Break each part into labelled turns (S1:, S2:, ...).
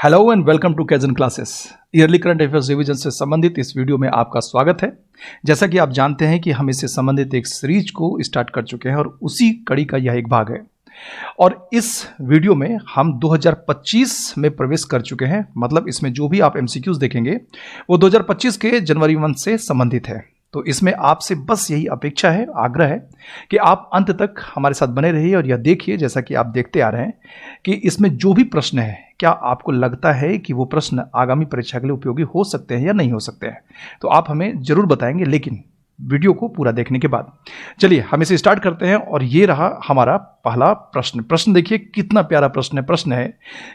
S1: Hello and welcome to कैजन classes. Yearly current affairs revision से संबंधित इस वीडियो में आपका स्वागत है। जैसा कि आप जानते हैं कि हम इससे संबंधित एक सीरीज को स्टार्ट कर चुके हैं और उसी कड़ी का यह एक भाग है। और इस वीडियो में हम 2025 में प्रवेश कर चुके हैं। मतलब इसमें जो भी आप एमसीक्यूज देखेंगे वो 2025 के जनवरी 1 से संबंधित है। तो इसमें आपसे बस यही अपेक्षा है, आग्रह है कि आप अंत तक हमारे साथ बने रहिए और यह देखिए, जैसा कि आप देखते आ रहे हैं कि इसमें जो भी प्रश्न है, क्या आपको लगता है कि वो प्रश्न आगामी परीक्षा के लिए उपयोगी हो सकते हैं या नहीं हो सकते हैं। तो आप हमें जरूर बताएंगे, लेकिन वीडियो को पूरा देखने के बाद। चलिए हम इसे स्टार्ट करते हैं। और ये रहा हमारा पहला प्रश्न देखिए कितना प्यारा प्रश्न है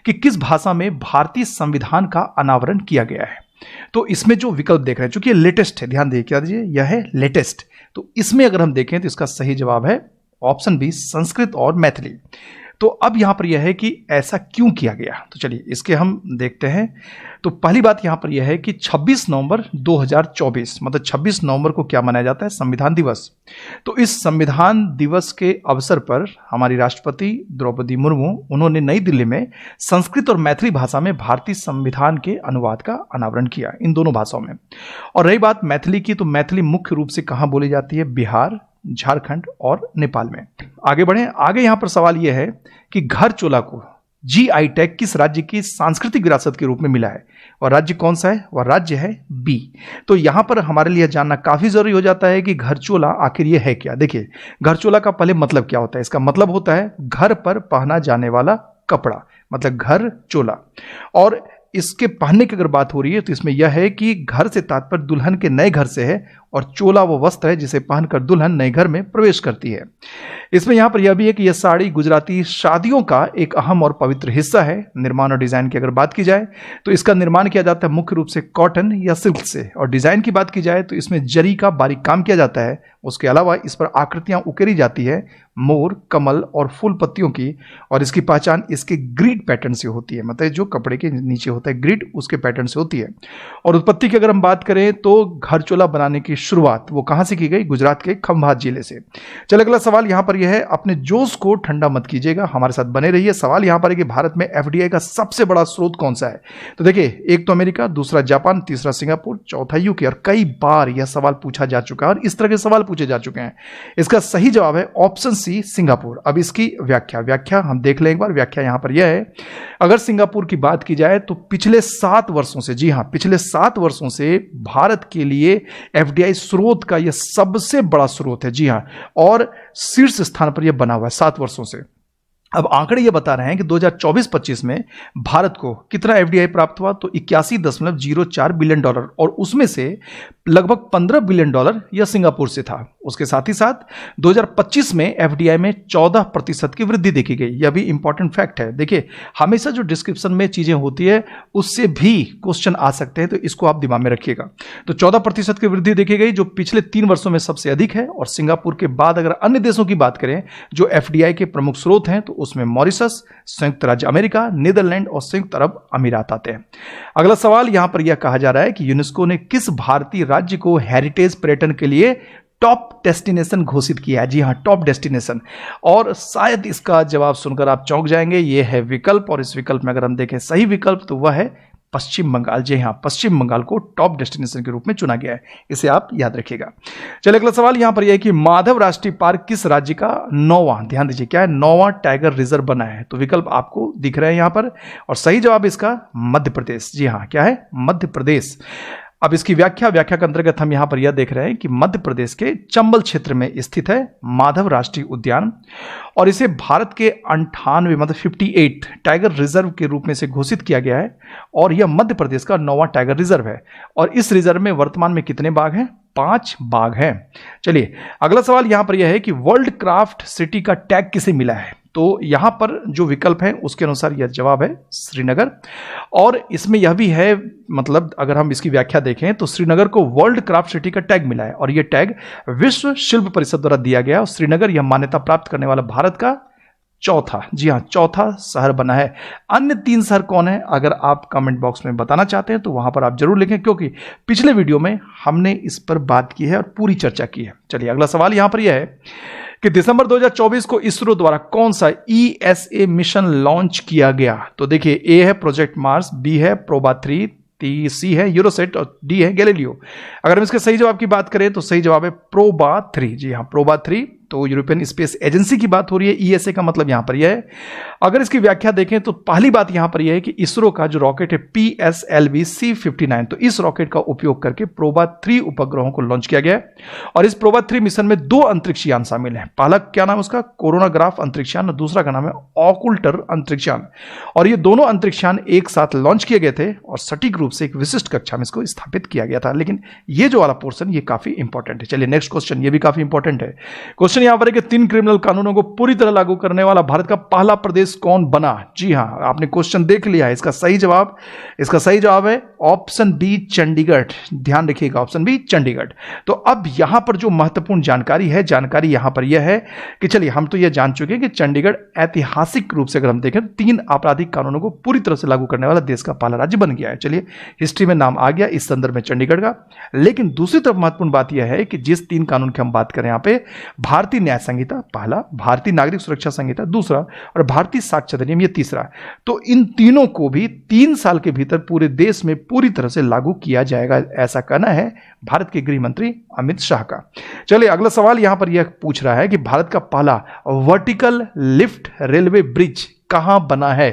S1: कि किस भाषा में भारतीय संविधान का अनावरण किया गया है। तो इसमें जो विकल्प देख रहे हैं, चूंकि ये लेटेस्ट है, ध्यान दे क्या दीजिए, यह है लेटेस्ट। तो इसमें अगर हम देखें तो इसका सही जवाब है ऑप्शन बी, संस्कृत और मैथिली। तो अब यहां पर यह है कि ऐसा क्यों किया गया, तो चलिए इसके हम देखते हैं। तो पहली बात यहां पर यह है कि 26 नवंबर 2024 मतलब 26 नवंबर को क्या मनाया जाता है, संविधान दिवस। तो इस संविधान दिवस के अवसर पर हमारी राष्ट्रपति द्रौपदी मुर्मू उन्होंने नई दिल्ली में संस्कृत और मैथिली भाषा में भारतीय संविधान के अनुवाद का अनावरण किया, इन दोनों भाषाओं में। और रही बात मैथिली की, तो मैथिली मुख्य रूप से कहां बोली जाती है, बिहार, झारखंड और नेपाल में। आगे बढ़ें, आगे यहां पर सवाल यह है कि घर चोला को जीआई टैग किस राज्य की सांस्कृतिक विरासत के रूप में मिला है, और राज्य कौन सा है, वह राज्य है बी। तो यहां पर हमारे लिए जानना काफी जरूरी हो जाता है कि घर चोला आखिर यह है क्या। देखिए, घर चोला का पहले मतलब क्या होता है, इसका मतलब होता है घर पर पहना जाने वाला कपड़ा, मतलब घर चोला। और इसके पहनने की अगर बात हो रही है तो इसमें यह है कि घर से तात्पर्य दुल्हन के नए घर से है, और चोला वो वस्त्र है जिसे पहनकर दुल्हन नए घर में प्रवेश करती है। इसमें यहां पर यह भी है कि यह साड़ी गुजराती शादियों का एक अहम और पवित्र हिस्सा है। निर्माण और डिजाइन की अगर बात की जाए तो इसका निर्माण किया जाता है मुख्य रूप से कॉटन या सिल्क से, और डिजाइन की बात की जाए तो इसमें जरी का बारीक काम किया जाता है। उसके अलावा इस पर आकृतियां उकेरी जाती है, मोर, कमल और फूल पत्तियों की, और इसकी पहचान इसके ग्रिड पैटर्न से होती है, मतलब जो कपड़े के नीचे होता है ग्रिड, उसके पैटर्न से होती है। और उत्पत्ति की अगर हम बात करें तो घर चोला बनाने की शुरुआत वो कहां से की गई, गुजरात के खंभात जिले से। चल अगला सवाल यहां पर यह है, अपने जोश को ठंडा मत कीजिएगा, हमारे साथ बने रहिए। सवाल यहां पर है कि भारत में एफडीआई का सबसे बड़ा स्रोत कौन सा है। तो देखिए, एक तो अमेरिका, दूसरा जापान, तीसरा सिंगापुर, चौथा यूके। और कई बार यह सवाल पूछा जा चुका है और इस तरह के सवाल पूछे जा चुके हैं। इसका सही जवाब है ऑप्शन सी, सिंगापुर। अब इसकी व्याख्या हम देख लें एक बार। व्याख्या यहां पर यह है, अगर सिंगापुर की बात की जाए तो पिछले 7 वर्षों से, जी हां, पिछले 7 वर्षों से भारत के लिए एफडीआई स्रोत का यह सबसे बड़ा स्रोत है, जी हां, और शीर्ष स्थान पर यह बना हुआ है 7 वर्षों से। अब आंकड़े ये बता रहे हैं कि 2024-25 में भारत को कितना एफडीआई प्राप्त हुआ, तो 81.04 बिलियन डॉलर, और उसमें से लगभग 15 बिलियन डॉलर यह सिंगापुर से था। उसके साथ ही साथ 2025 में एफडीआई में 14% की वृद्धि देखी गई। यह भी इंपॉर्टेंट फैक्ट है। देखिए, हमेशा जो डिस्क्रिप्शन में चीजें होती है उससे भी क्वेश्चन आ सकते हैं, तो इसको आप दिमाग में रखिएगा। तो 14% की वृद्धि देखी गई, जो पिछले 3 वर्षों में सबसे अधिक है। और सिंगापुर के बाद अगर अन्य देशों की बात करें जो एफडीआई के प्रमुख स्रोत हैं, तो उसमें मॉरिशस, संयुक्त राज्य अमेरिका, नीदरलैंड और संयुक्त अरब अमीरात आते हैं। अगला सवाल यहां पर यह कहा जा रहा है कि यूनेस्को ने किस भारतीय राज्य को हेरिटेज पर्यटन के लिए टॉप डेस्टिनेशन घोषित किया है। जी हां, टॉप डेस्टिनेशन। और शायद इसका जवाब सुनकर आप चौंक जाएंगे, यह है विकल्प। और इस विकल्प में अगर हम देखें सही विकल्प तो वह है पश्चिम बंगाल। जी हां, पश्चिम बंगाल को टॉप डेस्टिनेशन के रूप में चुना गया है, इसे आप याद रखिएगा। चलिए अगला सवाल यहां पर यह है कि माधव राष्ट्रीय पार्क किस राज्य का 9वां, ध्यान दीजिए क्या है, 9वां टाइगर रिजर्व बना है। तो विकल्प आपको दिख रहे हैं यहां पर, और सही जवाब इसका मध्य प्रदेश। जी हां, क्या है, मध्य प्रदेश। अब इसकी व्याख्या के अंतर्गत हम यहां पर यह देख रहे हैं कि मध्य प्रदेश के चंबल क्षेत्र में स्थित है माधव राष्ट्रीय उद्यान, और इसे भारत के 98 मतलब 58 टाइगर रिजर्व के रूप में से घोषित किया गया है। और यह मध्य प्रदेश का 9वां टाइगर रिजर्व है। और इस रिजर्व में वर्तमान में कितने बाघ हैं, 5 बाघ हैं। चलिए अगला सवाल यहां पर यह है कि वर्ल्ड क्राफ्ट सिटी का टैग किसे मिला है। तो यहां पर जो विकल्प है उसके अनुसार यह जवाब है श्रीनगर। और इसमें यह भी है, मतलब अगर हम इसकी व्याख्या देखें तो श्रीनगर को वर्ल्ड क्राफ्ट सिटी का टैग मिला है, और यह टैग विश्व शिल्प परिषद द्वारा दिया गया। और श्रीनगर यह मान्यता प्राप्त करने वाला भारत का चौथा, जी हाँ, चौथा शहर बना है। अन्य 3 शहर कौन है? अगर आप कमेंट बॉक्स में बताना चाहते हैं तो वहां पर आप जरूर लिखें, क्योंकि पिछले वीडियो में हमने इस पर बात की है और पूरी चर्चा की है। चलिए अगला सवाल यहां पर यह है कि दिसंबर 2024 को इसरो द्वारा कौन सा ESA मिशन लॉन्च किया गया? तो देखिए, ए है प्रोजेक्ट मार्स, बी है प्रोबा 3, सी है यूरोसेट और डी है गैलीलियो। अगर हम इसके सही जवाब की बात करें तो सही जवाब है प्रोबा 3। जी हाँ, प्रोबा 3। तो यूरोपियन स्पेस एजेंसी की बात हो रही है। ESA का मतलब यहां पर यह है, अगर इसकी व्याख्या देखें तो पहली बात यहां पर यह है कि इसरो का जो रॉकेट है PSLV-C59, तो इस रॉकेट का उपयोग करके प्रोबा 3 उपग्रहों को लॉन्च किया गया है। और इस प्रोबा 3 मिशन में 2 अंतरिक्ष यान शामिल हैं। पहला क्या नाम है उसका? कोरोनाग्राफ अंतरिक्ष यान, और दूसरा का नाम है ऑकुल्टर अंतरिक्ष यान। और ये दोनों अंतरिक्ष यान एक साथ लॉन्च किए गए थे और सटीक रूप से एक विशिष्ट कक्षा में इसको स्थापित किया गया था। लेकिन ये जो वाला पोर्शन ये काफी इंपॉर्टेंट है। चलिए नेक्स्ट क्वेश्चन, ये भी काफी इंपॉर्टेंट है। क्वेश्चन यहां पर है कि 3 क्रिमिनल कानूनों को पूरी तरह लागू करने वाला भारत का पहला प्रदेश कौन बना? जी हां, आपने क्वेश्चन देख लिया है। इसका सही जवाब है ऑप्शन बी, चंडीगढ़। ध्यान रखिएगा, ऑप्शन बी, चंडीगढ़। तो अब यहां पर जो महत्वपूर्ण जानकारी यहां पर यह है कि चलिए हम तो यह जान चुके हैं कि चंडीगढ़ ऐतिहासिक रूप से अगर हम देखें 3 आपराधिक कानूनों को पूरी तरह से लागू करने वाला देश का पहला राज्य बन गया है। चलिए, हिस्ट्री में नाम आ गया इस संदर्भ में चंडीगढ़ का। लेकिन दूसरी तरफ महत्वपूर्ण बात यह है कि जिस 3 कानून की हम बात करें यहां पे, भारतीय न्याय संहिता पहला, भारतीय नागरिक सुरक्षा संहिता दूसरा और भारतीय साक्ष्य अधिनियम ये तीसरा। तो इन तीनों को भी 3 साल के भीतर पूरे देश में पूरी तरह से लागू किया जाएगा, ऐसा कहना है भारत के गृह मंत्री अमित शाह का। चलिए अगला सवाल यहां पर यह पूछ रहा है कि भारत का पहला वर्टिकल लिफ्ट रेलवे ब्रिज कहां बना है?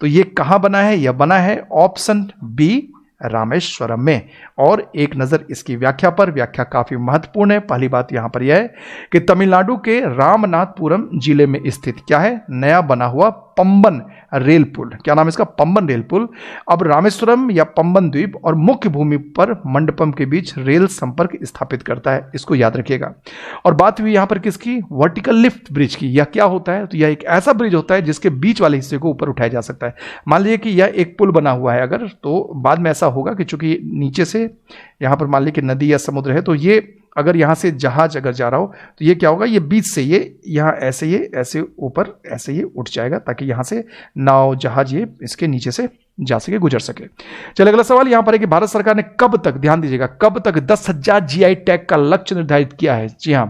S1: तो यह कहां बना है? यह बना है ऑप्शन बी, रामेश्वरम में। और एक नजर इसकी व्याख्या पर, व्याख्या काफी महत्वपूर्ण है। पहली बात यहां पर यह है कि तमिलनाडु के रामनाथपुरम जिले में स्थित क्या है? नया बना हुआ पंबन रेल पुल। क्या नाम है इसका? पंबन रेल पुल। अब रामेश्वरम या पंबन द्वीप और मुख्य भूमि पर मंडपम के बीच रेल संपर्क स्थापित करता है, इसको याद रखिएगा। और बात हुई यहां पर किसकी? वर्टिकल लिफ्ट ब्रिज की। यह क्या होता है? तो यह एक ऐसा ब्रिज होता है जिसके बीच वाले हिस्से को ऊपर उठाया जा सकता है। मान लीजिए कि यह एक पुल बना हुआ है अगर, तो बाद में ऐसा होगा कि चूंकि नीचे से यहां पर मान लीजिए कि नदी या समुद्र है, तो ये अगर यहां से जहाज अगर जा रहा हो तो ये क्या होगा? ये बीच से ये यहां ऐसे ऊपर ऐसे ये उठ जाएगा, ताकि यहां से नाव जहाज ये इसके नीचे से जा सके, गुजर सके। चलिए अगला सवाल यहां पर है कि भारत सरकार ने कब तक, ध्यान दीजिएगा, कब तक 10,000 GI टैग का लक्ष्य निर्धारित किया है? जी हां,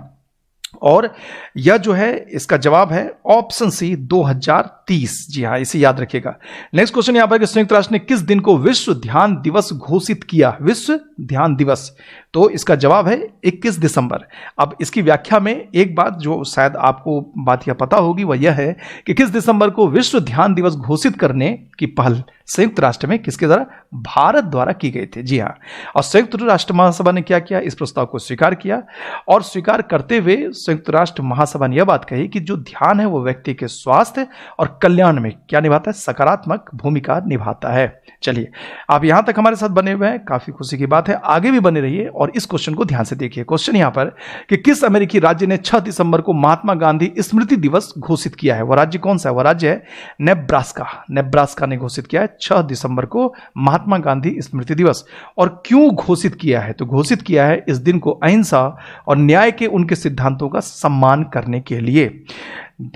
S1: और यह जो है इसका जवाब है ऑप्शन सी, 2030। जी हां, इसे याद रखिएगा। नेक्स्ट क्वेश्चन यहां पर, संयुक्त राष्ट्र ने किस दिन को विश्व ध्यान दिवस घोषित किया? विश्व ध्यान दिवस, तो इसका जवाब है 21 दिसंबर। अब इसकी व्याख्या में एक बात जो शायद आपको बात यह पता होगी वह यह है कि 21 दिसंबर को विश्व ध्यान दिवस घोषित करने की पहल संयुक्त राष्ट्र में किसके द्वारा? भारत द्वारा की गई थी। जी हां, और संयुक्त राष्ट्र महासभा ने क्या किया? इस प्रस्ताव को स्वीकार किया, और स्वीकार करते हुए संयुक्त राष्ट्र महासभा ने यह बात कही कि जो ध्यान है वो व्यक्ति के स्वास्थ्य और कल्याण में क्या निभाता है? सकारात्मक भूमिका निभाता है। चलिए, आप यहां तक हमारे साथ बने हुए हैं, काफी खुशी की बात है, आगे भी बने रहिए और इस क्वेश्चन को ध्यान से देखिए। क्वेश्चन यहां पर कि किस अमेरिकी राज्य ने 6 दिसंबर को महात्मा गांधी स्मृति दिवस घोषित किया है? वह राज्य कौन सा है? वह राज्य है नेब्रास्का। नेब्रास्का ने घोषित किया है 6 दिसंबर को महात्मा गांधी स्मृति दिवस। और क्यों घोषित किया है? तो घोषित किया है इस दिन को अहिंसा और न्याय के उनके सिद्धांतों का सम्मान करने के लिए।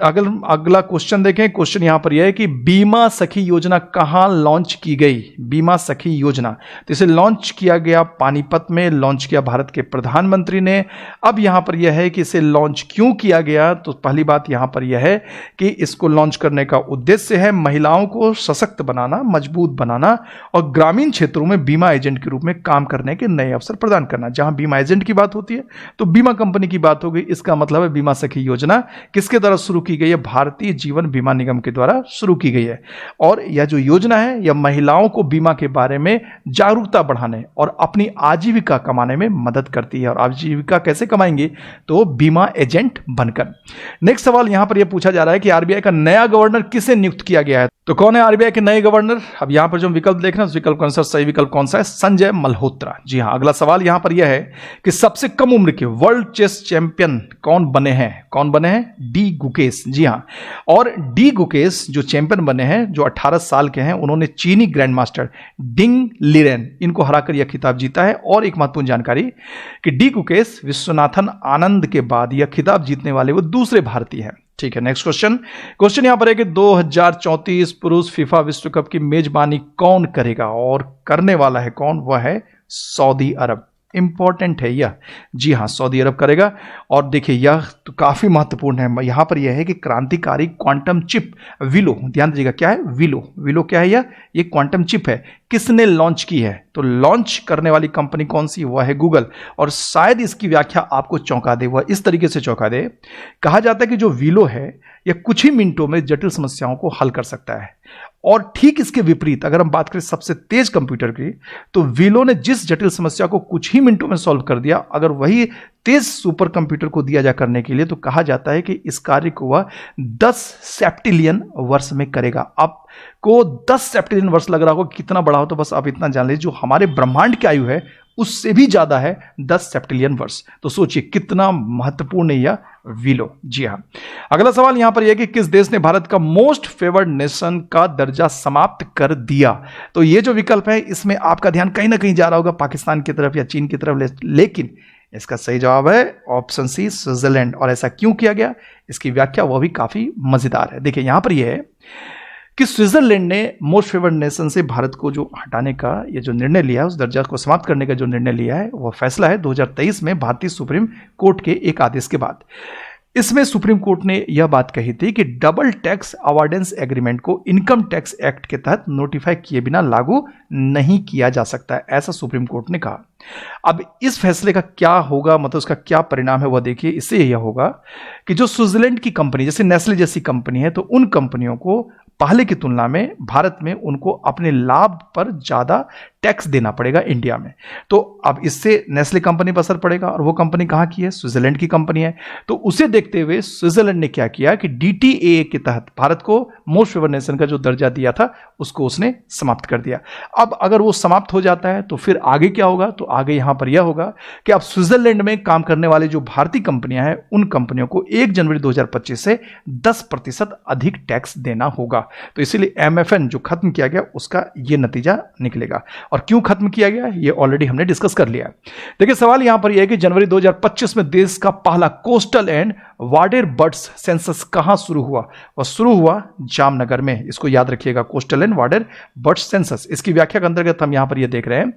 S1: अगला क्वेश्चन देखें। क्वेश्चन यहां पर यह है कि बीमा सखी योजना कहां लॉन्च की गई? बीमा सखी योजना, तो इसे लॉन्च किया गया पानीपत में, लॉन्च किया भारत के प्रधानमंत्री ने। अब यहां पर यह है कि इसे लॉन्च क्यों किया गया? तो पहली बात यहां पर यह है कि इसको लॉन्च करने का उद्देश्य है महिलाओं को सशक्त बनाना, मजबूत बनाना और ग्रामीण क्षेत्रों में बीमा एजेंट के रूप में काम करने के नए अवसर प्रदान करना। जहां बीमा एजेंट की बात होती है तो बीमा कंपनी की बात होगी। इसका मतलब है बीमा सखी योजना किसके द्वारा शुरू की गई है? भारतीय जीवन बीमा निगम के द्वारा शुरू की गई है। और यह जो योजना है यह महिलाओं को बीमा के बारे में जागरूकता बढ़ाने और अपनी आजीविका कमाने में मदद करती है। और आजीविका कैसे कमाएंगे? तो बीमा एजेंट बनकर। नेक्स्ट सवाल यहां पर यह पूछा जा रहा है कि आरबीआई का नया गवर्नर किसे नियुक्त किया गया है? तो कौन है आरबीआई के नए गवर्नर? अब यहां पर जो विकल्प देख रहे हैं उस विकल्प का आंसर सही विकल्प कौन सा है? संजय मल्होत्रा। जी हां, अगला सवाल यहां पर यह है कि सबसे कम उम्र के वर्ल्ड चेस चैंपियन कौन बने हैं? कौन बने हैं? डी गुकेश। जी हां, और डी गुकेश जो चैंपियन बने हैं, जो 18 साल के हैं, उन्होंने चीनी ग्रैंड मास्टर डिंग लिरेन इनको हराकर यह खिताब जीता है। और एक महत्वपूर्ण जानकारी कि डी गुकेश विश्वनाथन आनंद के बाद यह खिताब जीतने वाले वो दूसरे भारतीय हैं। ठीक है, नेक्स्ट क्वेश्चन यहां पर है कि 2034 पुरुष फीफा विश्व कप की मेजबानी कौन करेगा, और करने वाला है कौन, वह है सऊदी अरब। इंपॉर्टेंट है यह, जी हां, सऊदी अरब करेगा। और देखिए यह तो काफी महत्वपूर्ण है, यहां पर यह है कि क्रांतिकारी क्वांटम चिप विलो, ध्यान दीजिएगा क्या है विलो क्या है, ये क्वांटम चिप है, किसने लॉन्च की है, तो लॉन्च करने वाली कंपनी कौन सी, वह है गूगल। और शायद इसकी व्याख्या आपको चौंका दे, वह इस तरीके से चौंका दे, कहा जाता है कि जो विलो है यह कुछ ही मिनटों में जटिल समस्याओं को हल कर सकता है। और ठीक इसके विपरीत अगर हम बात करें सबसे तेज कंप्यूटर की, तो विलो ने जिस जटिल समस्या को कुछ ही मिनटों में सॉल्व कर दिया, अगर वही तेज सुपर कंप्यूटर को दिया जा करने के लिए, तो कहा जाता है कि इस कार्य को वह 10 सेप्टिलियन वर्ष में करेगा। आपको 10 सेप्टिलियन वर्ष लग रहा होगा कितना बड़ा हो, तो बस आप इतना जान लीजिए जो हमारे ब्रह्मांड की आयु है उससे भी ज्यादा है 10 सेप्टिलियन वर्ष। तो सोचिए कितना महत्वपूर्ण है यह विलो। जी हां, अगला सवाल यहां पर यह कि किस देश ने भारत का मोस्ट फेवर्ड नेशन का दर्जा समाप्त कर दिया। तो ये जो विकल्प है इसमें आपका ध्यान कहीं ना कहीं जा रहा होगा पाकिस्तान की तरफ या चीन की तरफ, लेकिन इसका सही जवाब है ऑप्शन सी, स्विट्जरलैंड। और ऐसा क्यों किया गया, इसकी व्याख्या वह भी काफी मजेदार है। देखिए यहां पर यह है कि स्विट्जरलैंड ने मोस्ट फेवर्ड नेशन से भारत को जो हटाने का ये जो निर्णय लिया है, उस दर्जा को समाप्त करने का जो निर्णय लिया है, वह फैसला है 2023 में भारतीय सुप्रीम कोर्ट के एक आदेश के बाद। इसमें सुप्रीम कोर्ट ने यह बात कही थी कि डबल टैक्स अवॉइडेंस एग्रीमेंट को इनकम टैक्स एक्ट के तहत नोटिफाई किए बिना लागू नहीं किया जा सकता है, ऐसा सुप्रीम कोर्ट ने कहा। अब इस फैसले का क्या होगा, मतलब उसका क्या परिणाम है, वह देखिए। इससे यह होगा कि जो स्विट्जरलैंड की कंपनी जैसे नेस्ले जैसी कंपनी है, तो उन कंपनियों को पहले की तुलना में भारत में उनको अपने लाभ पर ज्यादा टैक्स देना पड़ेगा इंडिया में। तो अब इससे नेस्ले कंपनी पर असर पड़ेगा, और वो कंपनी कहां की है, स्विट्जरलैंड की कंपनी है। तो उसे देखते हुए स्विट्जरलैंड ने क्या किया कि DTAA के तहत भारत को मोस्ट फेवर्ड नेशन का जो दर्जा दिया था उसको उसने समाप्त कर दिया। अब अगर वो समाप्त हो जाता है तो फिर आगे क्या होगा, तो आगे यहां पर यह होगा कि अब स्विट्जरलैंड में काम करने वाले जो भारतीय कंपनियां हैं उन कंपनियों को 1 जनवरी 2025 से 10% अधिक टैक्स देना होगा। तो इसीलिए MFN जो खत्म किया गया उसका यह नतीजा निकलेगा। और क्यों खत्म किया गया ये ऑलरेडी हमने डिस्कस कर लिया है। देखिए सवाल यहां पर यह है कि जनवरी 2025 में देश का पहला coastal and water birds census कहां शुरू हुआ, और शुरू हुआ जामनगर में। इसको याद रखिएगा, coastal and water birds census. इसकी व्याख्या के अंतर्गत हम यहां पर यह देख रहे हैं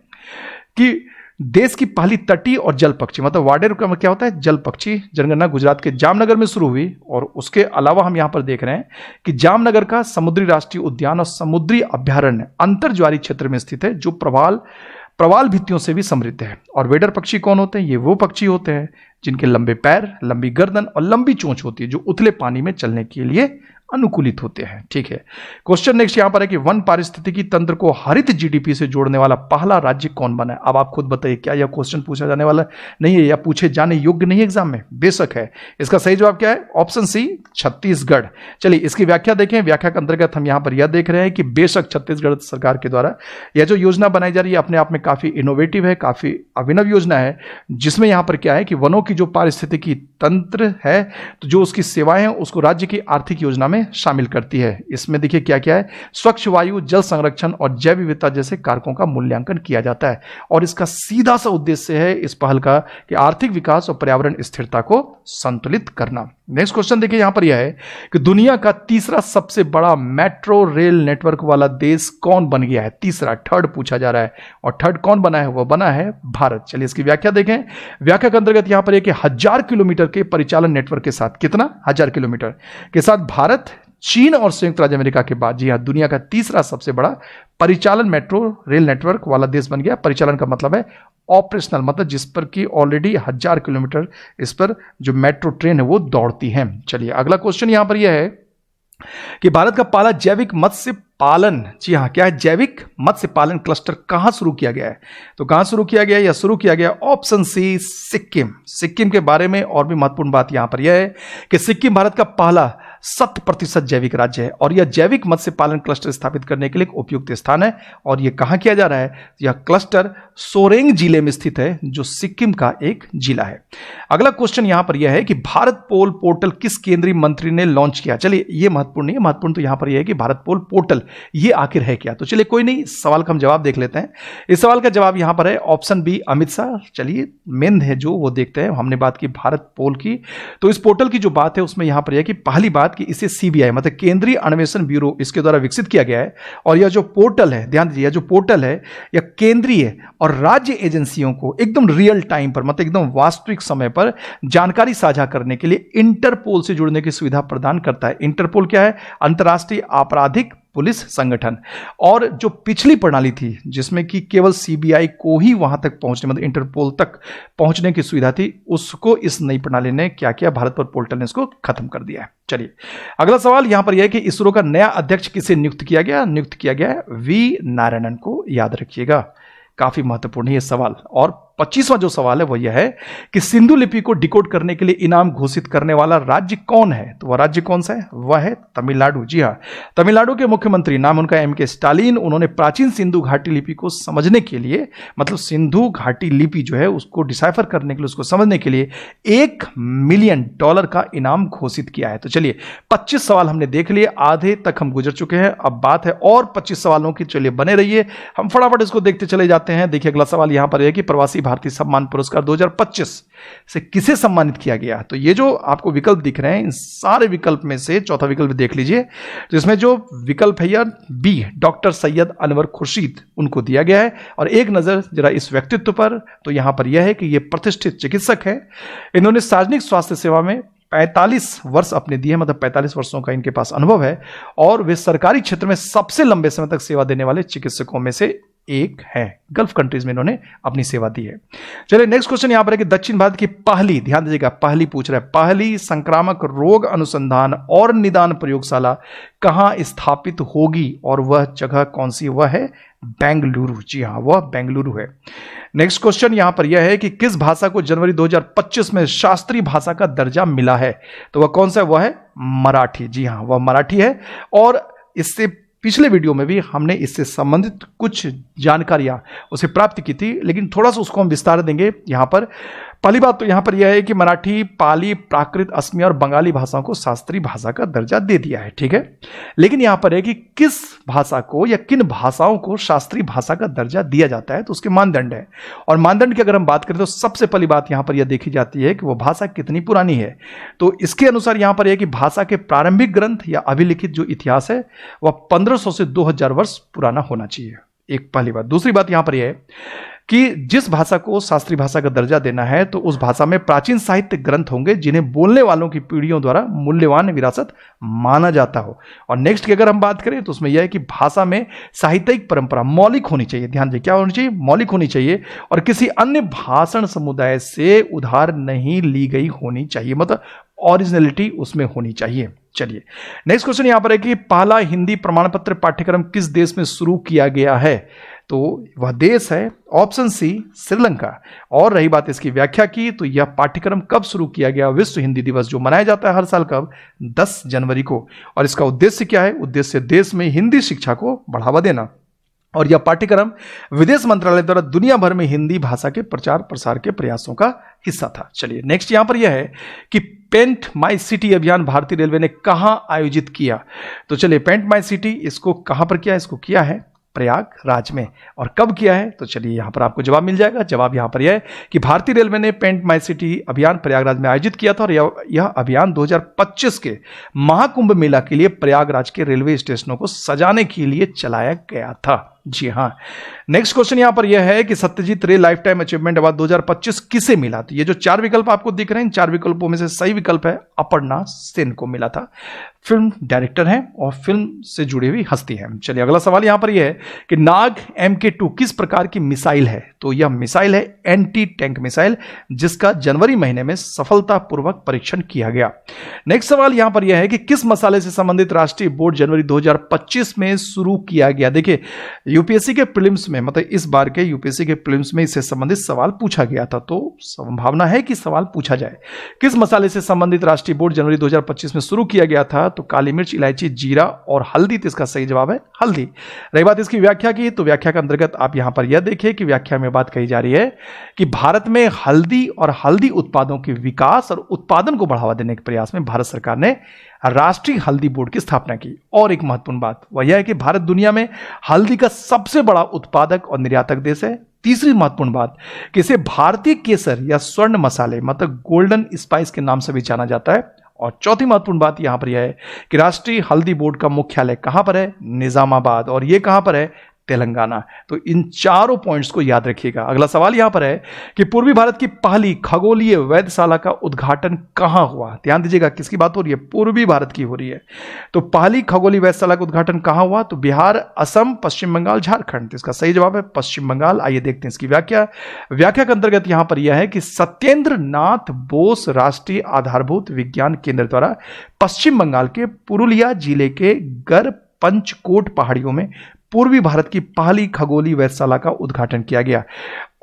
S1: कि देश की पहली तटीय और जल पक्षी, मतलब वाटर का क्या होता है, जल पक्षी जनगणना गुजरात के जामनगर में शुरू हुई। और उसके अलावा हम यहां पर देख रहे हैं कि जामनगर का समुद्री राष्ट्रीय उद्यान और समुद्री अभ्यारण्य अंतर्ज्वारीय क्षेत्र में स्थित है, जो प्रवाल भित्तियों से भी समृद्ध है। और वेडर पक्षी कौन होते हैं, ये वो पक्षी होते हैं जिनके लंबे पैर, लंबी गर्दन और लंबी चोंच होती है, जो उथले पानी में चलने के लिए अनुकूलित होते हैं। ठीक है, क्वेश्चन नेक्स्ट यहां पर है कि वन पारिस्थितिकी तंत्र को हरित GDP से जोड़ने वाला पहला राज्य कौन बना है। अब आप खुद बताइए, क्या यह क्वेश्चन पूछा जाने वाला नहीं है या पूछे जाने योग्य नहीं है एग्जाम में? बेशक है। इसका सही जवाब क्या है, ऑप्शन सी, छत्तीसगढ़। चलिए इसकी व्याख्या देखें। व्याख्या के अंतर्गत हम यहां पर यह देख रहे हैं कि बेशक छत्तीसगढ़ सरकार के द्वारा यह जो योजना बनाई जा रही है अपने आप में काफी इनोवेटिव है, काफी अभिनव योजना है, जिसमें यहां पर क्या है कि वनों की जो पारिस्थितिकी तंत्र है, तो जो उसकी सेवाएं हैं उसको राज्य की आर्थिक योजना में शामिल करती है। इसमें देखिए क्या क्या है, स्वच्छ वायु, जल संरक्षण और जैव विविधता जैसे कारकों का मूल्यांकन किया जाता है। और इसका सीधा सा उद्देश्य है इस पहल का कि आर्थिक विकास और पर्यावरण स्थिरता को संतुलित करना। नेक्स्ट क्वेश्चन देखिए यहां पर यह है कि दुनिया का तीसरा सबसे बड़ा मेट्रो रेल नेटवर्क वाला देश कौन बन गया है। तीसरा, थर्ड पूछा जा रहा है, और थर्ड कौन बना है, वह बना है भारत। चलिए इसकी व्याख्या देखें। व्याख्या के अंतर्गत यहां पर यह कि 1000 किलोमीटर के परिचालन नेटवर्क के साथ, कितना, 1000 किलोमीटर के साथ भारत, चीन और संयुक्त राज्य अमेरिका के बाद, जी हां, दुनिया का तीसरा सबसे बड़ा परिचालन मेट्रो रेल नेटवर्क वाला देश बन गया। परिचालन का मतलब है ऑपरेशनल, मतलब जिस पर कि ऑलरेडी 1000 किलोमीटर इस पर जो मेट्रो ट्रेन है वो दौड़ती है। चलिए अगला क्वेश्चन यहां पर यह है कि भारत का पहला जैविक मत्स्य पालन, जी हां, क्या है, जैविक मत्स्य पालन क्लस्टर कहां शुरू किया गया है। तो कहां शुरू किया गया है, या शुरू किया गया ऑप्शन सी, सिक्किम। सिक्किम के बारे में और भी महत्वपूर्ण बात यहां पर यह है कि सिक्किम भारत का पहला 100% जैविक राज्य है और यह जैविक मत्स्य पालन क्लस्टर स्थापित करने के लिए एक उपयुक्त स्थान है। और यह कहां किया जा रहा है? यह क्लस्टर सोरेंग जिले में स्थित है, जो सिक्किम का एक जिला है। अगला क्वेश्चन यहां पर यह है कि भारत पोल पोर्टल किस केंद्रीय मंत्री ने लॉन्च किया? चलिए, यह महत्वपूर्ण नहीं है, महत्वपूर्ण तो यहां पर यह है कि भारत पोल पोर्टल ये आखिर है क्या। तो चलिए कोई नहीं, इस सवाल का हम जवाब देख लेते हैं। इस सवाल का जवाब यहां पर है ऑप्शन बी, अमित शाह। चलिए मेन है जो वो देखते हैं। हमने बात की भारत पोल की, तो इस पोर्टल की जो बात है उसमें यहां पर यह कि पहली बात कि इसे सीबीआई मतलब केंद्रीय अन्वेषण ब्यूरो इसके द्वारा विकसित किया गया है। और यह जो पोर्टल है, ध्यान दीजिए, जो पोर्टल है यह केंद्रीय और राज्य एजेंसियों को एकदम रियल टाइम पर मतलब एकदम वास्तविक समय पर जानकारी साझा करने के लिए इंटरपोल से जुड़ने की सुविधा प्रदान करता है। इंटरपोल क्या है? अंतर्राष्ट्रीय आपराधिक पुलिस संगठन। और जो पिछली प्रणाली थी जिसमें कि केवल सीबीआई को ही वहां तक पहुंचने मतलब इंटरपोल तक पहुंचने की सुविधा थी, उसको इस नई प्रणाली ने क्या किया? भारत पोर्टल ने इसको खत्म कर दिया है। चलिए अगला सवाल यहां पर यह है कि इसरो का नया अध्यक्ष किसे नियुक्त किया गया? नियुक्त किया गया है वी नारायणन को, याद रखिएगा, काफी महत्वपूर्ण है यह सवाल। और 25वां जो सवाल है वह यह है कि सिंधु लिपि को डिकोड करने के लिए इनाम घोषित करने वाला राज्य कौन है? तो वह राज्य कौन सा है? वह है तमिलनाडु। जी हां, तमिलनाडु के मुख्यमंत्री, नाम उनका एम.के. स्टालिन, उन्होंने प्राचीन सिंधु घाटी लिपि को समझने के लिए मतलब सिंधु घाटी लिपि जो है उसको डिसाइफर करने के लिए, उसको समझने के लिए $1 मिलियन का इनाम घोषित किया है। तो चलिए 25 सवाल हमने देख लिए, आधे तक हम गुजर चुके हैं। अब बात है और 25 सवालों की। चलिए बने रहिए, हम फटाफट इसको देखते चले जाते हैं। देखिए अगला सवाल यहां पर है कि प्रवासी भारतीय सम्मान पुरस्कार 2025 से किसे सम्मानित किया गया? तो ये जो आपको विकल्प दिख रहे हैं, इन सारे विकल्प में से चौथा विकल्प देख लीजिए। तो इसमें जो विकल्प है यार बी, डॉक्टर सैयद अनवर खुर्शीद, उनको दिया गया है। और एक नजर जरा इस व्यक्तित्व पर, तो यहां पर यह है कि ये प्रतिष्ठित चिकित्सक है। इन्होंने सार्वजनिक स्वास्थ्य सेवा में 45 वर्ष अपने दिए, मतलब 45 वर्षों का इनके पास अनुभव है। और वे सरकारी क्षेत्र में सबसे लंबे समय तक सेवा देने वाले चिकित्सकों में से एक है। गल्फ कंट्रीज में इन्होंने अपनी सेवा दी है। चलिए नेक्स्ट क्वेश्चन यहां पर है कि दक्षिण भारत की पहली, ध्यान दीजिएगा, पहली पूछ रहा है, पहली संक्रामक रोग अनुसंधान और निदान प्रयोगशाला कहां स्थापित होगी और वह जगह कौन सी? वह है बेंगलुरु। जी हां, वह बेंगलुरु है। नेक्स्ट क्वेश्चन यहां पर यह है कि किस भाषा को जनवरी 2025 में शास्त्रीय भाषा का दर्जा मिला है? तो वह कौन सा है? वह है मराठी। जी हां, वह मराठी है। और इससे पिछले वीडियो में भी हमने इससे संबंधित कुछ जानकारियां उसे प्राप्त की थी, लेकिन थोड़ा सा उसको हम विस्तार देंगे यहां पर। पहली बात तो यहां पर यह है कि मराठी, पाली, प्राकृत, असमी और बंगाली भाषाओं को शास्त्रीय भाषा का दर्जा दे दिया है, ठीक है। लेकिन यहां पर है कि किस भाषा को या किन भाषाओं को शास्त्रीय भाषा का दर्जा दिया जाता है, तो उसके मानदंड है। और मानदंड की अगर हम बात करें तो सबसे पहली बात यहां पर यह देखी जाती है कि वो भाषा कितनी पुरानी है। तो इसके अनुसार यहां पर यह कि भाषा के प्रारंभिक ग्रंथ या अभिलिखित जो इतिहास है वह 1500 से 2000 वर्ष पुराना होना चाहिए, एक पहली बात। दूसरी बात यहां पर यह है कि जिस भाषा को शास्त्रीय भाषा का दर्जा देना है तो उस भाषा में प्राचीन साहित्य ग्रंथ होंगे जिन्हें बोलने वालों की पीढ़ियों द्वारा मूल्यवान विरासत माना जाता हो। और नेक्स्ट की अगर हम बात करें तो उसमें यह है कि भाषा में साहित्यिक परंपरा मौलिक होनी चाहिए। ध्यान दें, क्या होनी चाहिए? मौलिक होनी चाहिए। और किसी अन्य भाषण समुदाय से उधार नहीं ली गई होनी चाहिए, मतलब ओरिजिनलिटी उसमें होनी चाहिए। चलिए नेक्स्ट क्वेश्चन यहां पर है कि पहला हिंदी प्रमाण पत्र पाठ्यक्रम किस देश में शुरू किया गया है? तो वह देश है ऑप्शन सी, श्रीलंका। और रही बात इसकी व्याख्या की, तो यह पाठ्यक्रम कब शुरू किया गया? विश्व हिंदी दिवस जो मनाया जाता है हर साल, कब? 10 जनवरी को। और इसका उद्देश्य क्या है? उद्देश्य देश में हिंदी शिक्षा को बढ़ावा देना। और यह पाठ्यक्रम विदेश मंत्रालय द्वारा दुनिया भर में हिंदी भाषा के प्रचार प्रसार के प्रयासों का हिस्सा था। चलिए नेक्स्ट यहां पर यह है कि पेंट माई सिटी अभियान भारतीय रेलवे ने कहां आयोजित किया? तो चलिए पेंट माई सिटी इसको कहां पर किया? इसको किया है प्रयागराज में। और कब किया है? तो चलिए यहां पर आपको जवाब मिल जाएगा। जवाब यहां पर यह है कि भारतीय रेलवे ने पेंट माई सिटी अभियान प्रयागराज में आयोजित किया था। और यह अभियान 2025 के महाकुंभ मेला के लिए प्रयागराज के रेलवे स्टेशनों को सजाने के लिए चलाया गया था। जी हां। नेक्स्ट क्वेश्चन यहां पर यह है कि सत्यजीत रे लाइफ टाइम अचीवमेंट अवार्ड 2025 किसे मिला? तो ये जो 4 विकल्प आपको दिख रहे हैं, इन 4 विकल्पों में से सही विकल्प है अपर्णा सेन को मिला था। फिल्म डायरेक्टर हैं और फिल्म से जुड़ी हुई हस्ती है। चलिए अगला सवाल यहां पर यह है कि नाग MK2 किस प्रकार की मिसाइल है? तो यह मिसाइल है एंटी टैंक मिसाइल, जिसका जनवरी महीने में सफलतापूर्वक परीक्षण किया गया। नेक्स्ट सवाल यहां पर यह है कि किस मसाले से संबंधित राष्ट्रीय बोर्ड जनवरी 2025 में शुरू किया गया? देखिए यूपीएससी के प्रीलिम्स में, मतलब इस बार के यूपीएससी के प्रीलिम्स में इससे संबंधित सवाल पूछा गया था, तो संभावना है कि सवाल पूछा जाए। किस मसाले से संबंधित राष्ट्रीय बोर्ड जनवरी 2025 में शुरू किया गया था? तो काली मिर्च, इलायची, जीरा और हल्दी। तो इसका सही जवाब है हल्दी। रही बात इसकी व्याख्या की, तो व्याख्या के अंतर्गत आप यहां पर यह देखिए कि व्याख्या में बात कही जा रही है कि भारत में हल्दी और हल्दी उत्पादों के विकास और उत्पादन को बढ़ावा देने के प्रयास में भारत सरकार ने राष्ट्रीय हल्दी बोर्ड की स्थापना की। और एक महत्वपूर्ण बात वह यह है कि भारत दुनिया में हल्दी का सबसे बड़ा उत्पादक और निर्यातक देश है। तीसरी महत्वपूर्ण बात कि इसे भारतीय केसर या स्वर्ण मसाले, मतलब गोल्डन स्पाइस के नाम से भी जाना जाता है। और चौथी महत्वपूर्ण बात यहां पर यह है कि राष्ट्रीय हल्दी बोर्ड का मुख्यालय कहां पर है? निजामाबाद। और यह कहां पर है? तेलंगाना। तो इन चारों पॉइंट्स को याद रखिएगा। अगला सवाल यहां पर है कि पूर्वी भारत की पहली खगोलीय वेधशाला का उद्घाटन कहां हुआ? ध्यान दीजिएगा, किसकी बात हो रही है? पूर्वी भारत की हो रही है। तो पहली खगोलीय वेधशाला का उद्घाटन कहां हुआ? तो बिहार, असम, पश्चिम बंगाल, झारखंड। तो इसका सही जवाब है पश्चिम बंगाल। आइए देखते हैं इसकी व्याख्या। व्याख्या के अंतर्गत यहां पर यह है कि सत्येंद्र नाथ बोस राष्ट्रीय आधारभूत विज्ञान केंद्र द्वारा पश्चिम बंगाल के पुरुलिया जिले के गर पंचकोट पहाड़ियों में पूर्वी भारत की पहली खगोलीय वेधशाला का उद्घाटन किया गया।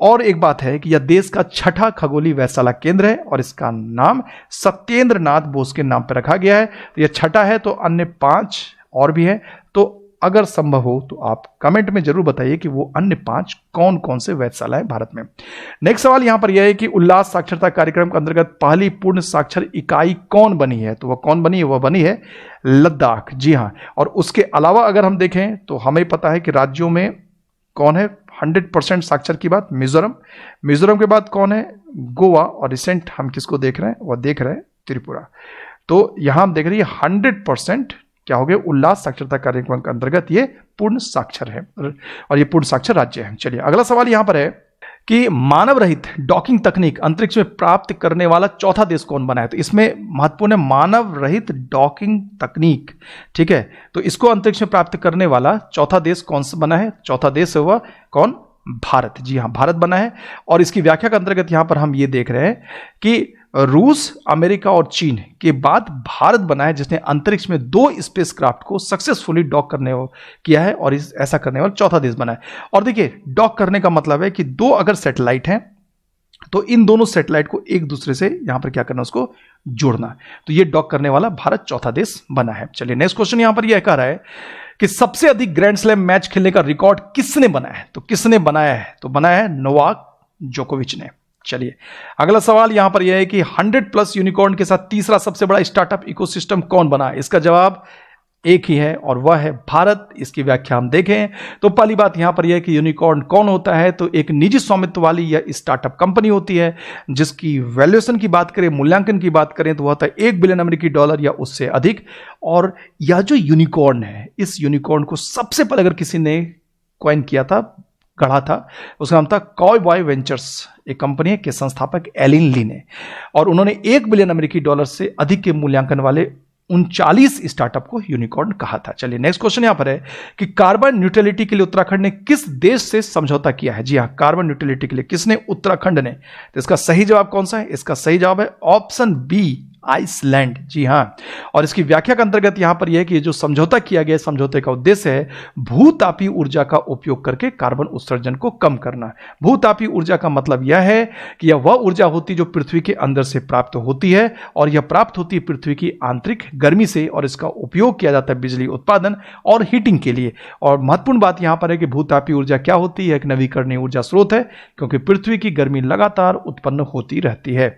S1: और एक बात है कि यह देश का छठा खगोलीय वेधशाला केंद्र है और इसका नाम सत्येंद्र नाथ बोस के नाम पर रखा गया है। तो यह छठा है, तो अन्य 5 और भी है। तो अगर संभव हो तो आप कमेंट में जरूर बताइए कि वो अन्य 5 कौन कौन से वेधशाला है भारत में। नेक्स्ट सवाल यहां पर यह है कि उल्लास साक्षरता कार्यक्रम के अंतर्गत पहली पूर्ण साक्षर इकाई कौन बनी है? तो वह कौन बनी है? वह बनी है लद्दाख। जी हां। और उसके अलावा अगर हम देखें तो हमें पता है कि राज्यों में कौन है 100% साक्षर की बात? मिजोरम। मिजोरम के बाद कौन है? गोवा। और रिसेंट हम किसको देख रहे हैं? वह देख रहे हैं त्रिपुरा। तो यहां हम देख रहे हैं 100% क्या हो गया? उल्लास साक्षरता कार्यक्रम के अंतर्गत ये पूर्ण साक्षर है और ये पूर्ण साक्षर राज्य है। चलिए अगला सवाल यहां पर है कि मानव रहित डॉकिंग तकनीक अंतरिक्ष में प्राप्त करने वाला चौथा देश कौन बना है? तो इसमें महत्वपूर्ण है मानव रहित डॉकिंग तकनीक। ठीक है, तो इसको अंतरिक्ष में प्राप्त करने वाला चौथा देश कौन सा बना है? चौथा देश है वह कौन? भारत। जी हां, भारत बना है। और इसकी व्याख्या के अंतर्गत यहां पर हम ये देख रहे हैं कि रूस, अमेरिका और चीन के बाद भारत बना है जिसने अंतरिक्ष में 2 स्पेसक्राफ्ट को सक्सेसफुली डॉक करने किया है और ऐसा करने वाला चौथा देश बना है। और देखिए, डॉक करने का मतलब है कि 2 अगर सैटेलाइट हैं तो इन दोनों सैटेलाइट को एक दूसरे से यहां पर क्या करना? उसको जोड़ना। तो ये डॉक करने वाला भारत चौथा देश बना है। चलिए नेक्स्ट क्वेश्चन यहां पर यह कह रहा है कि सबसे अधिक ग्रैंड स्लैम मैच खेलने का रिकॉर्ड किसने बनाया है? तो किसने बनाया है? तो बनाया है नोवाक जोकोविच ने। चलिए अगला सवाल यहां पर यह है कि 100+ यूनिकॉर्न के साथ तीसरा सबसे बड़ा स्टार्टअप इकोसिस्टम कौन बना? इसका जवाब एक ही है और वह है भारत। इसकी व्याख्या हम देखें तो पहली बात यहां पर यह है कि यूनिकॉर्न कौन होता है? तो एक निजी स्वामित्व वाली यह स्टार्टअप कंपनी होती है जिसकी वैल्यूएशन की बात करें, मूल्यांकन की बात करें तो वह होता है $1 बिलियन या उससे अधिक। और यह जो यूनिकॉर्न है, इस यूनिकॉर्न को सबसे पहले अगर किसी ने कॉइन किया था, गढ़ा था, उसका नाम था कॉयबॉय वेंचर्स, एक कंपनी है के संस्थापक एलिन ली ने। और उन्होंने $1 बिलियन से अधिक के मूल्यांकन वाले 39 स्टार्टअप को यूनिकॉर्न कहा था। चलिए नेक्स्ट क्वेश्चन यहां पर है कि कार्बन न्यूट्रलिटी के लिए उत्तराखंड ने किस देश से समझौता किया है? जी हां, कार्बन न्यूट्रलिटी के लिए किसने? उत्तराखंड ने। तो इसका सही जवाब कौन सा है? इसका सही जवाब है ऑप्शन बी, आइसलैंड। जी हां। और इसकी व्याख्या के अंतर्गत यहां पर यह है कि जो समझौता किया गया, समझौते का उद्देश्य है भूतापीय ऊर्जा का उपयोग करके कार्बन उत्सर्जन को कम करना। भूतापीय ऊर्जा का मतलब यह है कि यह वह ऊर्जा होती जो पृथ्वी के अंदर से प्राप्त होती है और यह प्राप्त होती है पृथ्वी की आंतरिक गर्मी से और इसका उपयोग किया जाता है बिजली उत्पादन और हीटिंग के लिए। और महत्वपूर्ण बात यहां पर है कि भूतापीय ऊर्जा क्या होती है? एक नवीकरणीय ऊर्जा स्रोत है क्योंकि पृथ्वी की गर्मी लगातार उत्पन्न होती रहती है।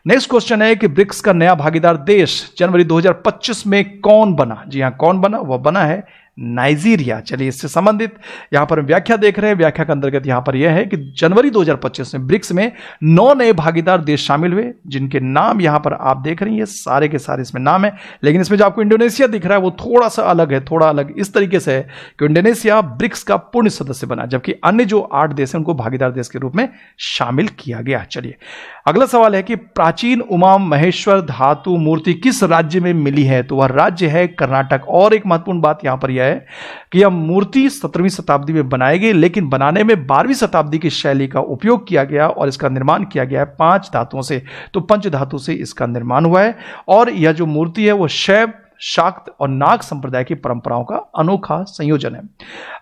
S1: नेक्स्ट क्वेश्चन है कि ब्रिक्स का भागीदार देश जनवरी 2025 में कौन बना? जी हां, कौन बना? वह बना है नाइजीरिया। चलिए इससे संबंधित यहां पर व्याख्या देख रहे हैं। व्याख्या के अंतर्गत यहां पर यह है कि जनवरी 2025 में ब्रिक्स में 9 नए भागीदार देश शामिल हुए जिनके नाम यहां पर आप देख रहे हैं। ये सारे के सारे इसमें नाम है, लेकिन इसमें जो आपको इंडोनेशिया दिख रहा है वो थोड़ा सा अलग है। थोड़ा अलग इस तरीके से है कि इंडोनेशिया ब्रिक्स का पूर्ण सदस्य बना, जबकि अन्य जो 8 देश हैं उनको भागीदार देश के रूप में शामिल किया गया। चलिए अगला सवाल है कि प्राचीन उमा महेश्वर धातु मूर्ति किस राज्य में मिली है? तो वह राज्य है कर्नाटक। और एक महत्वपूर्ण बात यहां पर यह है कि यह मूर्ति 17वीं शताब्दी में बनाई गई, लेकिन बनाने में 12वीं शताब्दी की शैली का उपयोग किया गया और इसका निर्माण किया गया है 5 धातुओं से। तो पंच धातु से इसका निर्माण हुआ है और यह जो मूर्ति है वो शैव, शाक्त और नाग संप्रदाय की परंपराओं का अनोखा संयोजन है।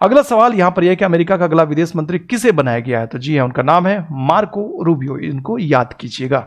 S1: अगला सवाल यहां पर यह है कि अमेरिका का अगला विदेश मंत्री किसे बनाया गया है? तो जी हां, उनका नाम है मार्को रूबियो। इनको याद कीजिएगा।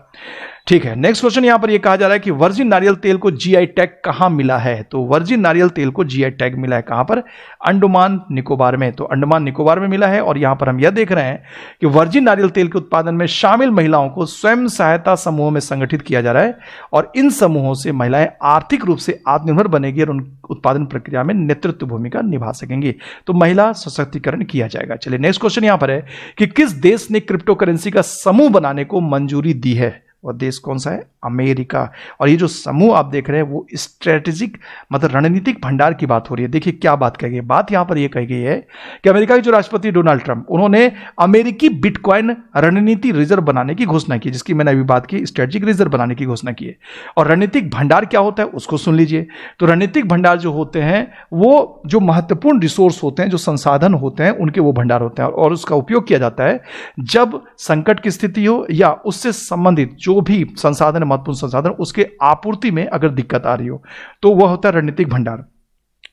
S1: ठीक है, नेक्स्ट क्वेश्चन यहां पर यह कहा जा रहा है कि वर्जिन नारियल तेल को जीआई टैग कहां मिला है? तो वर्जिन नारियल तेल को जीआई टैग मिला है कहां पर? अंडमान निकोबार में। तो अंडमान निकोबार में मिला है। और यहां पर हम यह देख रहे हैं कि वर्जिन नारियल तेल के उत्पादन में शामिल महिलाओं को स्वयं सहायता समूहों में संगठित किया जा रहा है और इन समूहों से महिलाएं आर्थिक रूप से आत्मनिर्भर बनेगी और उन उत्पादन प्रक्रिया में नेतृत्व भूमिका निभा सकेंगी। तो महिला सशक्तिकरण किया जाएगा। चलिए, नेक्स्ट क्वेश्चन यहां पर है कि किस देश ने क्रिप्टो करेंसी का समूह बनाने को मंजूरी दी है? वह देश कौन सा है? अमेरिका। और ये जो समूह आप देख रहे हैं वो स्ट्रेटेजिक मतलब रणनीतिक भंडार की बात हो रही है। देखिए क्या बात कही गई, बात यहां पर यह कही गई है कि अमेरिका के जो राष्ट्रपति डोनाल्ड ट्रंप, उन्होंने अमेरिकी बिटकॉइन रणनीति रिजर्व बनाने की घोषणा की, जिसकी मैंने अभी बात की, स्ट्रेटेजिक रिजर्व बनाने की घोषणा की है। और रणनीतिक भंडार क्या होता है उसको सुन लीजिए। तो रणनीतिक भंडार जो होते हैं वो जो महत्वपूर्ण रिसोर्स होते हैं, जो संसाधन होते हैं, उनके वो भंडार होते हैं और उसका उपयोग किया जाता है जब संकट की स्थिति हो या उससे संबंधित जो भी संसाधन, महत्वपूर्ण संसाधन, उसके आपूर्ति में अगर दिक्कत आ रही हो तो वह होता है रणनीतिक भंडार।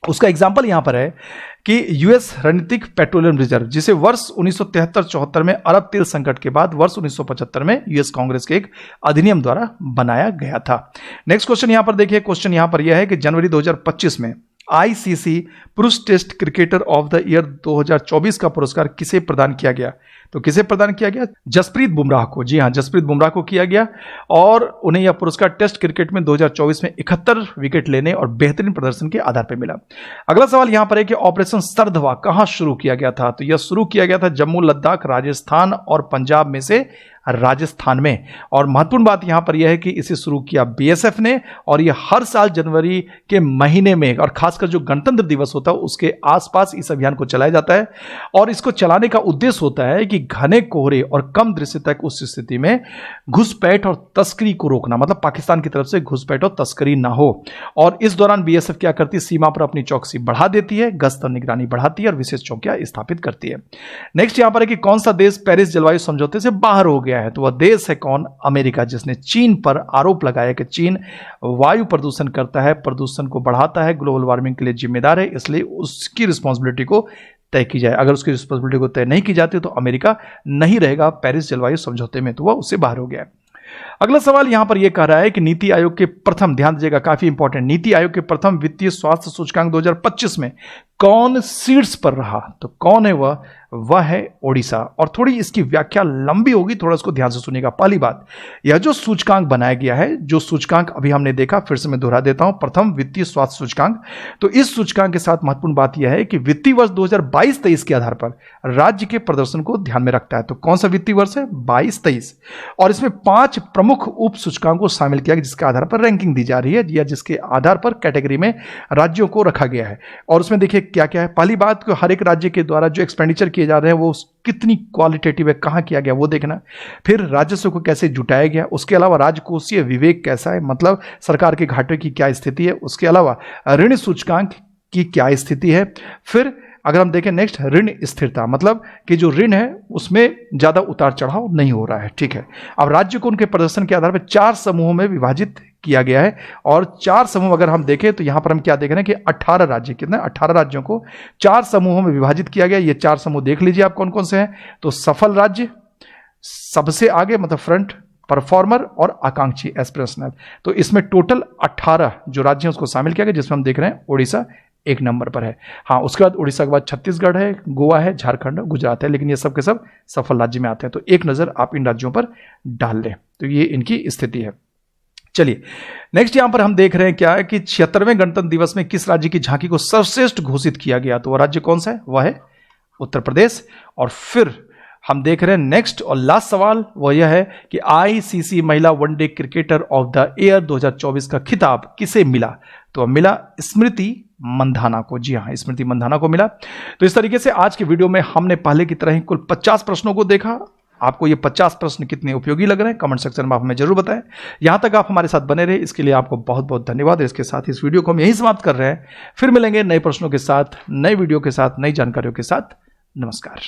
S1: उसका एग्जाम्पल यहां पर है कि यूएस रणनीतिक पेट्रोलियम रिजर्व, जिसे वर्ष 1973-74 में अरब तेल संकट के बाद वर्ष 1975 में यूएस कांग्रेस के एक अधिनियम द्वारा बनाया गया था। नेक्स्ट क्वेश्चन यहां पर देखिए, क्वेश्चन यहां पर यह है कि जनवरी 2025 में आईसीसी पुरुष test cricketer of the year 2024 का पुरस्कार किसे प्रदान किया गया? तो किसे प्रदान किया गया? जसप्रीत बुमराह को। जी हां, जसप्रीत बुमराह को किया गया और उन्हें यह पुरस्कार टेस्ट क्रिकेट में 2024 में 71 विकेट लेने और बेहतरीन प्रदर्शन के आधार पर मिला। अगला सवाल यहां पर है कि ऑपरेशन सरधवा कहां शुरू किया गया था? तो यह शुरू किया गया था जम्मू, लद्दाख, राजस्थान और पंजाब में से राजस्थान में। और महत्वपूर्ण बात यहां पर यह है कि इसे शुरू किया बीएसएफ ने और यह हर साल जनवरी के महीने में और खासकर जो गणतंत्र दिवस होता है उसके आसपास इस अभियान को चलाया जाता है। और इसको चलाने का उद्देश्य होता है कि घने कोहरे और कम दृश्यता की उस स्थिति में घुसपैठ और तस्करी को रोकना, मतलब पाकिस्तान की तरफ से घुसपैठ और तस्करी ना हो। और इस दौरान बीएसएफ क्या करती है? सीमा पर अपनी चौकसी बढ़ा देती है, गश्त और निगरानी बढ़ाती है और विशेष चौकियां स्थापित करती है। नेक्स्ट यहां पर है कि कौन सा देश पेरिस जलवायु समझौते से बाहर हो गया है? तो वह देश है कौन? अमेरिका, जिसने चीन पर आरोप लगाया कि चीन वायु प्रदूषण करता है, प्रदूषण को बढ़ाता है, ग्लोबल वार्मिंग के लिए जिम्मेदार है, इसलिए उसकी रिस्पॉन्सिबिलिटी को तय की जाए। अगर उसकी रिस्पॉन्सिबिलिटी को तय नहीं की जाती तो अमेरिका नहीं रहेगा पेरिस जलवायु समझौते में, तो वह उससे बाहर हो गया है। अगला सवाल यहां पर यह कह रहा है कि नीति आयोग के प्रथम, ध्यान दीजिएगा काफी इंपॉर्टेंट, नीति आयोग के प्रथम वित्तीय स्वास्थ्य सूचकांक 2025 में कौन शीर्ष पर रहा? तो कौन है वह है ओडिशा। और थोड़ी इसकी व्याख्या लंबी होगी, थोड़ा इसको ध्यान से सुनिएगा। पहली बात, यह जो सूचकांक बनाया गया है, जो सूचकांक अभी हमने देखा, फिर से मैं दोहरा देता हूं, प्रथम वित्तीय स्वास्थ्य सूचकांक। तो इस सूचकांक के साथ महत्वपूर्ण बात यह है कि वित्तीय वर्ष 2022-23 के आधार पर राज्य के प्रदर्शन को ध्यान में रखता है। तो कौन सा वित्तीय वर्ष है? 22-23। और इसमें 5 प्रमुख उप सूचकांकों को शामिल किया गया जिसके आधार पर रैंकिंग दी जा रही है या जिसके आधार पर कैटेगरी में राज्यों को रखा गया है। और उसमें देखिए क्या क्या है। पहली बात, हर एक राज्य के द्वारा जो एक्सपेंडिचर किए जा रहे हैं वो कितनी क्वालिटेटिव है, कहां किया गया वो देखना। फिर राजस्व को कैसे जुटाया गया, उसके अलावा राजकोषीय विवेक कैसा है, मतलब सरकार के घाटे की क्या स्थिति है, उसके अलावा ऋण सूचकांक की क्या स्थिति है। फिर अगर हम देखें नेक्स्ट, ऋण स्थिरता, मतलब कि जो ऋण है उसमें ज्यादा उतार चढ़ाव नहीं हो रहा है। ठीक है, अब राज्य को उनके प्रदर्शन के आधार पर 4 समूहों में विभाजित किया गया है। और 4 समूह अगर हम देखें तो यहां पर हम क्या देख रहे हैं कि 18 राज्य, कितने? 18 राज्यों को 4 समूहों में विभाजित किया गया। ये 4 समूह देख लीजिए आप कौन कौन से हैं। तो सफल राज्य, सबसे आगे मतलब फ्रंट, परफॉर्मर और आकांक्षी एस्पिरेशनल। तो इसमें टोटल 18 जो राज्य हैं उसको शामिल किया गया, जिसमें हम देख रहे हैं ओडिशा 1 नंबर पर है। हाँ, उसके बाद उड़ीसा के बाद छत्तीसगढ़ है, गोवा है, झारखंड, गुजरात है, लेकिन ये सब के सब सफल राज्य में आते हैं। तो एक नजर आप इन राज्यों पर डाल लें। तो ये इनकी स्थिति है। चलिए नेक्स्ट यहां पर हम देख रहे हैं क्या है कि 76वें गणतंत्र दिवस में किस राज्य की झांकी को सर्वश्रेष्ठ घोषित किया गया? तो वह राज्य कौन सा है? वह है उत्तर प्रदेश। और फिर हम देख रहे हैं नेक्स्ट और लास्ट सवाल, वह यह है कि आईसीसी महिला one day cricketer of the year 2024 का खिताब किसे मिला? तो मिला स्मृति मंधाना को। जी हां, स्मृति मंधाना को मिला। तो इस तरीके से आज के वीडियो में हमने पहले की तरह ही कुल 50 प्रश्नों को देखा। आपको ये 50 प्रश्न कितने उपयोगी लग रहे हैं कमेंट सेक्शन में आप हमें जरूर बताएं। यहां तक आप हमारे साथ बने रहे, इसके लिए आपको बहुत बहुत धन्यवाद। इसके साथ इस वीडियो को हम यहीं समाप्त कर रहे हैं। फिर मिलेंगे नए प्रश्नों के साथ, नए वीडियो के साथ, नई जानकारियों के साथ। नमस्कार।